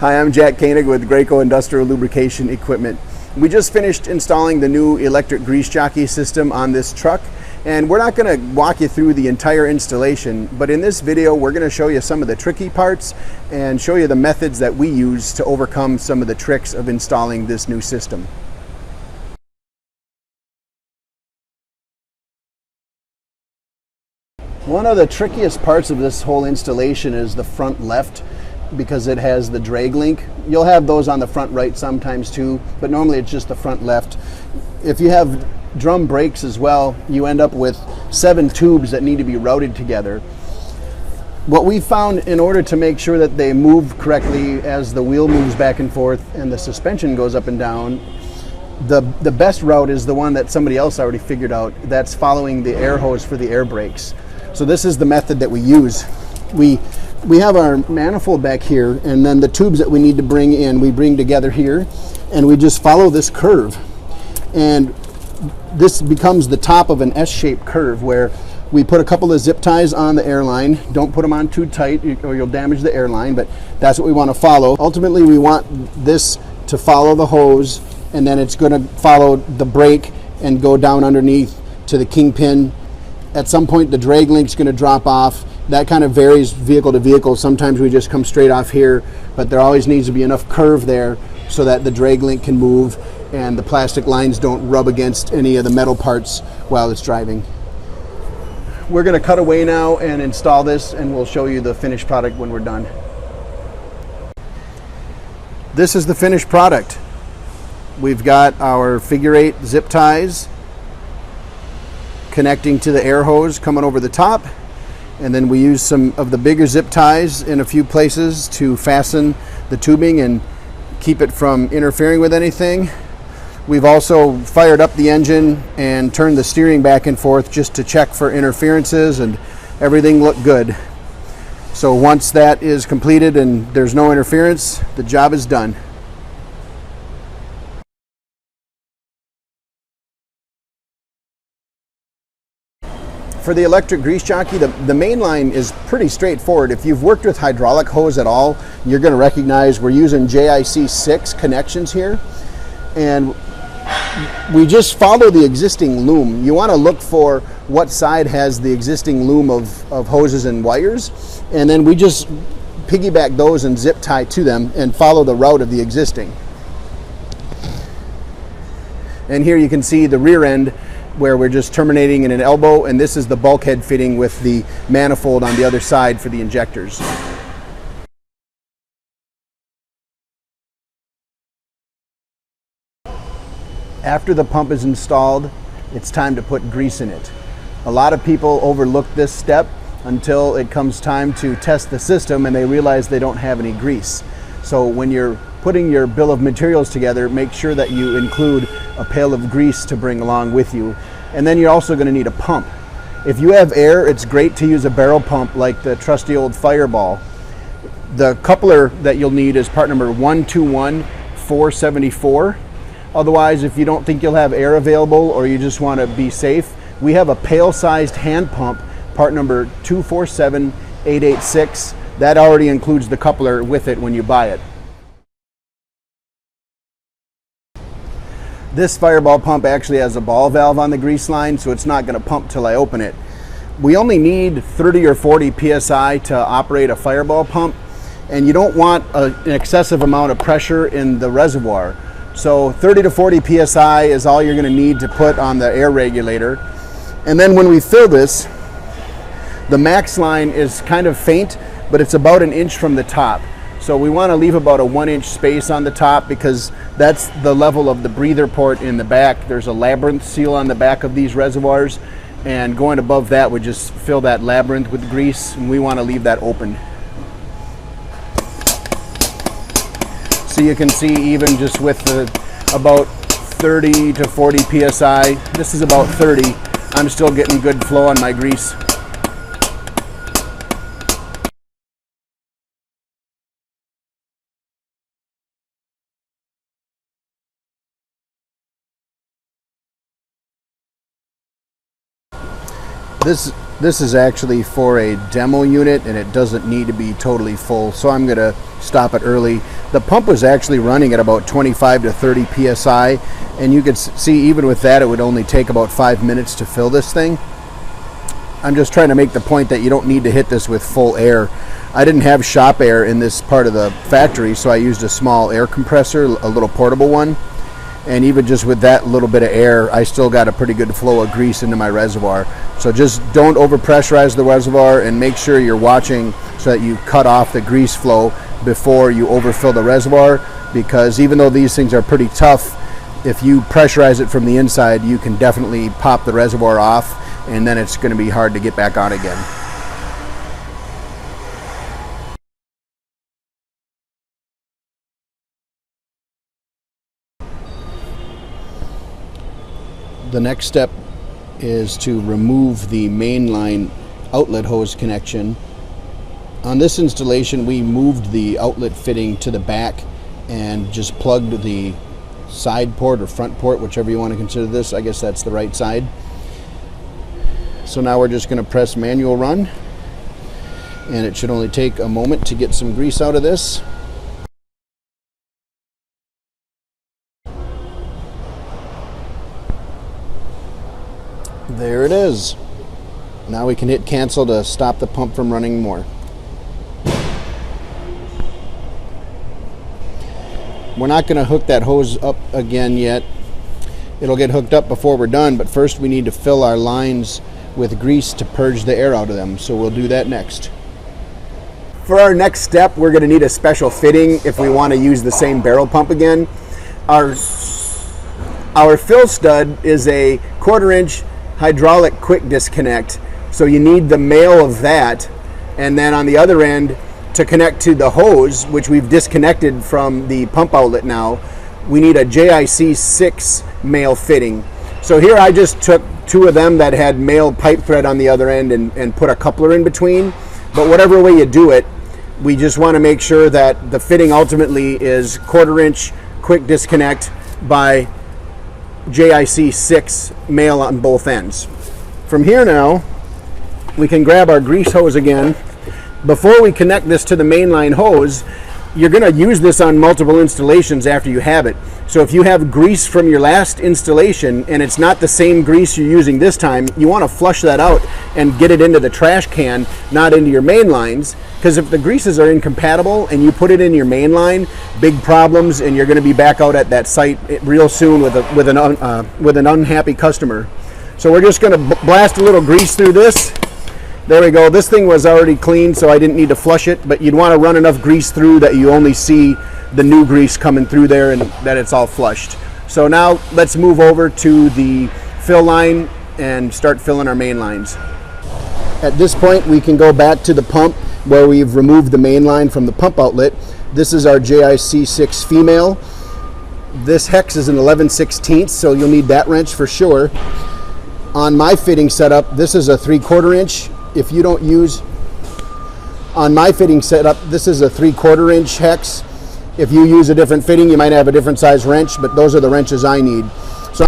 Hi, I'm Jack Koenig with Graco Industrial Lubrication Equipment. We just finished installing the new Electric Grease Jockey system on this truck, and we're not going to walk you through the entire installation, but in this video we're going to show you some of the tricky parts and show you the methods that we use to overcome some of the tricks of installing this new system. One of the trickiest parts of this whole installation is the front left, because it has the drag link. You'll have those on the front right sometimes too, but normally it's just the front left. If you have drum brakes as well, you end up with 7 tubes that need to be routed together. What we found, in order to make sure that they move correctly as the wheel moves back and forth and the suspension goes up and down, the best route is the one that somebody else already figured out. That's following the air hose for the air brakes. So this is the method that we use. We have our manifold back here, and then the tubes that we need to bring in, we bring together here, and we just follow this curve. And this becomes the top of an S-shaped curve where we put a couple of zip ties on the airline. Don't put them on too tight or you'll damage the airline, but that's what we want to follow. Ultimately, we want this to follow the hose, and then it's going to follow the brake and go down underneath to the kingpin. At some point, the drag link's going to drop off. That kind of varies vehicle to vehicle. Sometimes we just come straight off here, but there always needs to be enough curve there so that the drag link can move and the plastic lines don't rub against any of the metal parts while it's driving. We're going to cut away now and install this, and we'll show you the finished product when we're done. This is the finished product. We've got our figure 8 zip ties connecting to the air hose coming over the top, and then we use some of the bigger zip ties in a few places to fasten the tubing and keep it from interfering with anything. We've also fired up the engine and turned the steering back and forth just to check for interferences, and everything looked good. So once that is completed and there's no interference, the job is done. For the Electric Grease Jockey, the main line is pretty straightforward. If you've worked with hydraulic hose at all, you're going to recognize we're using JIC 6 connections here. And we just follow the existing loom. You want to look for what side has the existing loom of hoses and wires. And then we just piggyback those and zip tie to them and follow the route of the existing. And here you can see the rear end, where we're just terminating in an elbow, and this is the bulkhead fitting with the manifold on the other side for the injectors. After the pump is installed, it's time to put grease in it. A lot of people overlook this step until it comes time to test the system and they realize they don't have any grease. So when you're putting your bill of materials together, make sure that you include a pail of grease to bring along with you. And then you're also going to need a pump. If you have air, it's great to use a barrel pump like the trusty old Fireball. The coupler that you'll need is part number 121474. Otherwise, if you don't think you'll have air available or you just want to be safe, we have a pail-sized hand pump, part number 247886. That already includes the coupler with it when you buy it. This Fireball pump actually has a ball valve on the grease line, so it's not going to pump till I open it. We only need 30 or 40 psi to operate a Fireball pump, and you don't want an excessive amount of pressure in the reservoir. So 30 to 40 psi is all you're going to need to put on the air regulator. And then when we fill this, the max line is kind of faint, but it's about 1 inch from the top. So we want to leave about a 1-inch space on the top because that's the level of the breather port in the back. There's a labyrinth seal on the back of these reservoirs, and going above that would just fill that labyrinth with grease, and we want to leave that open. So you can see, even just with about 30 to 40 psi, this is about 30, I'm still getting good flow on my grease. This is actually for a demo unit, and it doesn't need to be totally full, so I'm going to stop it early. The pump was actually running at about 25 to 30 psi, and you could see even with that it would only take about 5 minutes to fill this thing. I'm just trying to make the point that you don't need to hit this with full air. I didn't have shop air in this part of the factory, so I used a small air compressor, a little portable one. And even just with that little bit of air, I still got a pretty good flow of grease into my reservoir. So just don't overpressurize the reservoir, and make sure you're watching so that you cut off the grease flow before you overfill the reservoir, because even though these things are pretty tough, if you pressurize it from the inside, you can definitely pop the reservoir off, and then it's going to be hard to get back on again. The next step is to remove the mainline outlet hose connection. On this installation, we moved the outlet fitting to the back and just plugged the side port or front port, whichever you want to consider this. I guess that's the right side. So now we're just going to press manual run, and it should only take a moment to get some grease out of this. There it is. Now we can hit cancel to stop the pump from running more. We're not going to hook that hose up again yet. It'll get hooked up before we're done, but first we need to fill our lines with grease to purge the air out of them, so we'll do that next. For our next step, we're going to need a special fitting if we want to use the same barrel pump again. Our fill stud is a 1/4 inch hydraulic quick disconnect, so you need the male of that, and then on the other end, to connect to the hose, which we've disconnected from the pump outlet now, we need a JIC 6 male fitting. So here I just took 2 of them that had male pipe thread on the other end and put a coupler in between. But whatever way you do it, we just want to make sure that the fitting ultimately is 1/4 inch quick disconnect by JIC 6 male on both ends. From here now, we can grab our grease hose again. Before we connect this to the mainline hose, you're going to use this on multiple installations after you have it. So if you have grease from your last installation and it's not the same grease you're using this time, you want to flush that out and get it into the trash can, not into your main lines. Because if the greases are incompatible and you put it in your main line, big problems, and you're going to be back out at that site real soon with an unhappy customer. So we're just going to blast a little grease through this. There we go. This thing was already clean, so I didn't need to flush it, but you'd want to run enough grease through that you only see the new grease coming through there and that it's all flushed. So now let's move over to the fill line and start filling our main lines. At this point, we can go back to the pump where we've removed the main line from the pump outlet. This is our JIC 6 female. This hex is an 11/16, so you'll need that wrench for sure. On my fitting setup, this is a 3/4 inch. If you don't use, on my fitting setup, this is a 3/4 inch hex. If you use a different fitting, you might have a different size wrench, but those are the wrenches I need. So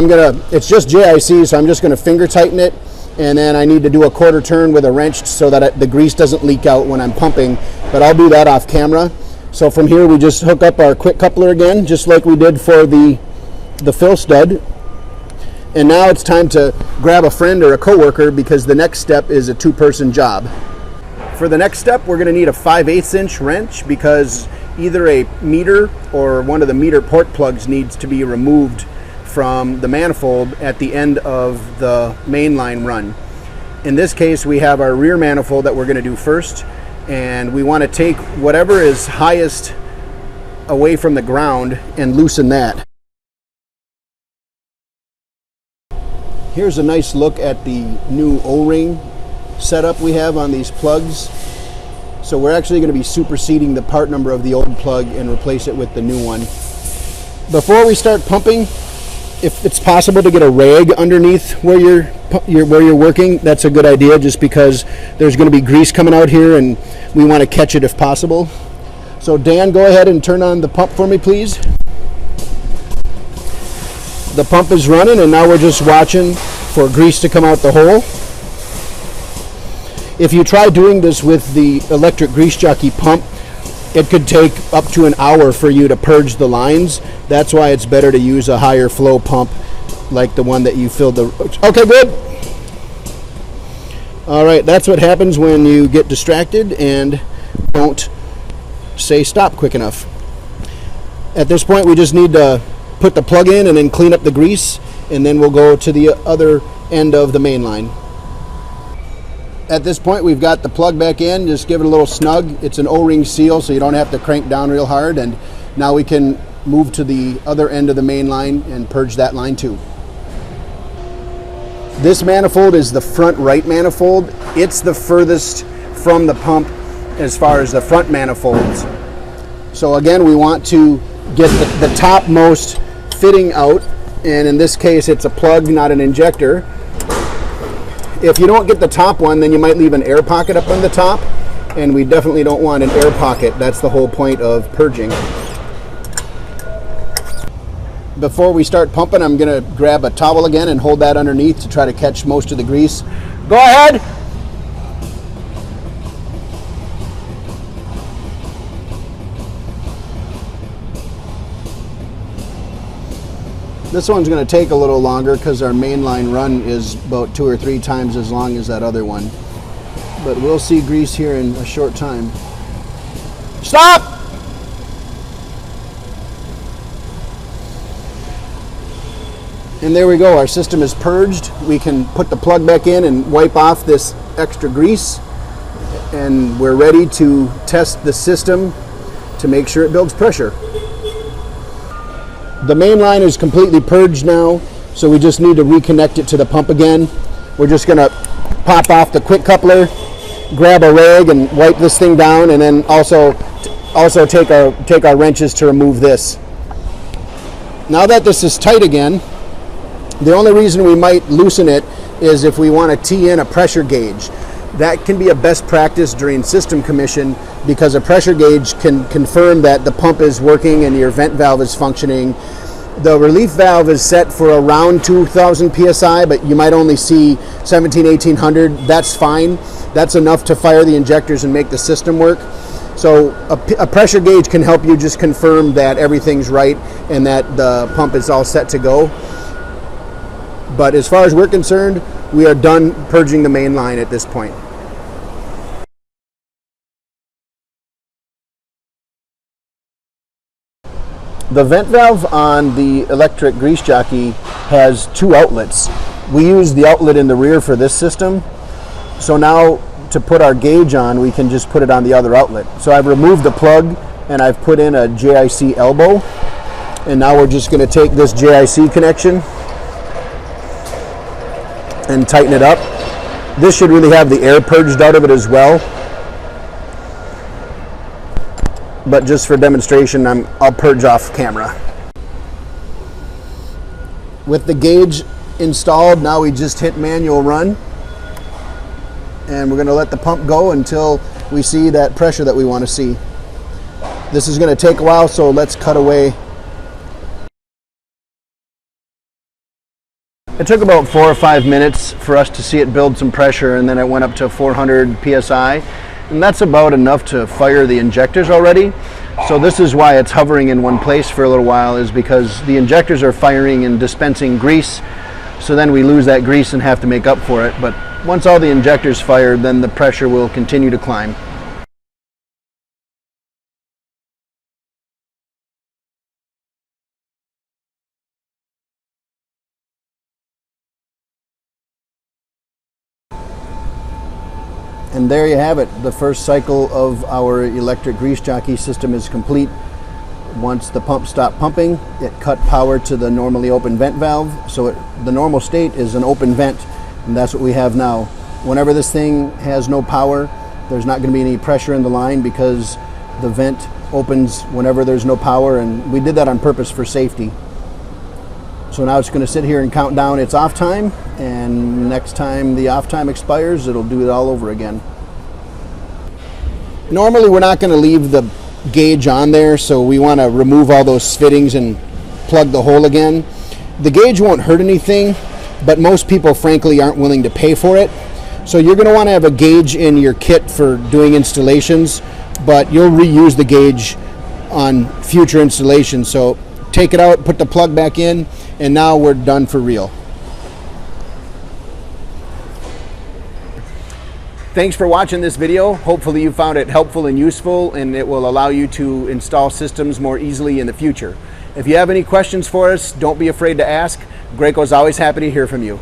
it's just JIC, so I'm just gonna finger tighten it, and then I need to do a 1/4 turn with a wrench so that the grease doesn't leak out when I'm pumping, but I'll do that off camera. So from here, we just hook up our quick coupler again, just like we did for the fill stud. And now it's time to grab a friend or a coworker, because the next step is a 2-person job. For the next step, we're going to need a 5/8 inch wrench, because either a meter or one of the meter port plugs needs to be removed from the manifold at the end of the mainline run. In this case, we have our rear manifold that we're going to do first, and we want to take whatever is highest away from the ground and loosen that. Here's a nice look at the new O-ring setup we have on these plugs. So we're actually going to be superseding the part number of the old plug and replace it with the new one. Before we start pumping, if it's possible to get a rag underneath where you're working, that's a good idea, just because there's going to be grease coming out here and we want to catch it if possible. So Dan, go ahead and turn on the pump for me, please. The pump is running, and now we're just watching for grease to come out the hole. If you try doing this with the Electric Grease Jockey pump, it could take up to an hour for you to purge the lines. That's why it's better to use a higher flow pump like the one that you filled the... Okay, good. All right, that's what happens when you get distracted and don't say stop quick enough. At this point, we just need to put the plug in and then clean up the grease, and then we'll go to the other end of the main line. At this point, we've got the plug back in. Just give it a little snug. It's an O-ring seal, so you don't have to crank down real hard. And now we can move to the other end of the main line and purge that line too. This manifold is the front right manifold. It's the furthest from the pump as far as the front manifolds. So again, we want to get the topmost fitting out. And in this case, it's a plug, not an injector. If you don't get the top one, then you might leave an air pocket up on the top, and we definitely don't want an air pocket. That's the whole point of purging. Before we start pumping, I'm going to grab a towel again and hold that underneath to try to catch most of the grease. Go ahead! This one's going to take a little longer because our mainline run is about 2 or 3 times as long as that other one. But we'll see grease here in a short time. Stop! And there we go. Our system is purged. We can put the plug back in and wipe off this extra grease. And we're ready to test the system to make sure it builds pressure. The main line is completely purged now, so we just need to reconnect it to the pump again. We're just going to pop off the quick coupler, grab a rag and wipe this thing down, and then also take our wrenches to remove this. Now that this is tight again, the only reason we might loosen it is if we want to tee in a pressure gauge. That can be a best practice during system commission because a pressure gauge can confirm that the pump is working and your vent valve is functioning. The relief valve is set for around 2,000 psi, but you might only see 17, 1800. That's fine. That's enough to fire the injectors and make the system work. So a pressure gauge can help you just confirm that everything's right and that the pump is all set to go. But as far as we're concerned, we are done purging the main line at this point. The vent valve on the Electric Grease Jockey has 2 outlets. We use the outlet in the rear for this system. So now to put our gauge on, we can just put it on the other outlet. So I've removed the plug and I've put in a JIC elbow. And now we're just going to take this JIC connection and tighten it up. This should really have the air purged out of it as well. But just for demonstration, I'll purge off camera. With the gauge installed, now we just hit manual run. And we're going to let the pump go until we see that pressure that we want to see. This is going to take a while, so let's cut away. It took about 4 or 5 minutes for us to see it build some pressure, and then it went up to 400 psi. And that's about enough to fire the injectors already. So this is why it's hovering in one place for a little while, is because the injectors are firing and dispensing grease. So then we lose that grease and have to make up for it. But once all the injectors fired, then the pressure will continue to climb. And there you have it. The first cycle of our Electric Grease Jockey system is complete. Once the pump stopped pumping, it cut power to the normally open vent valve. So the normal state is an open vent, and that's what we have now. Whenever this thing has no power, there's not going to be any pressure in the line because the vent opens whenever there's no power, and we did that on purpose for safety. So now it's going to sit here and count down its off time, and next time the off time expires, it'll do it all over again. Normally we're not going to leave the gauge on there, so we want to remove all those fittings and plug the hole again. The gauge won't hurt anything, but most people frankly aren't willing to pay for it. So you're going to want to have a gauge in your kit for doing installations, but you'll reuse the gauge on future installations. So take it out, put the plug back in, and now we're done for real. Thanks for watching this video. Hopefully you found it helpful and useful, and it will allow you to install systems more easily in the future. If you have any questions for us, don't be afraid to ask. Graco's always happy to hear from you.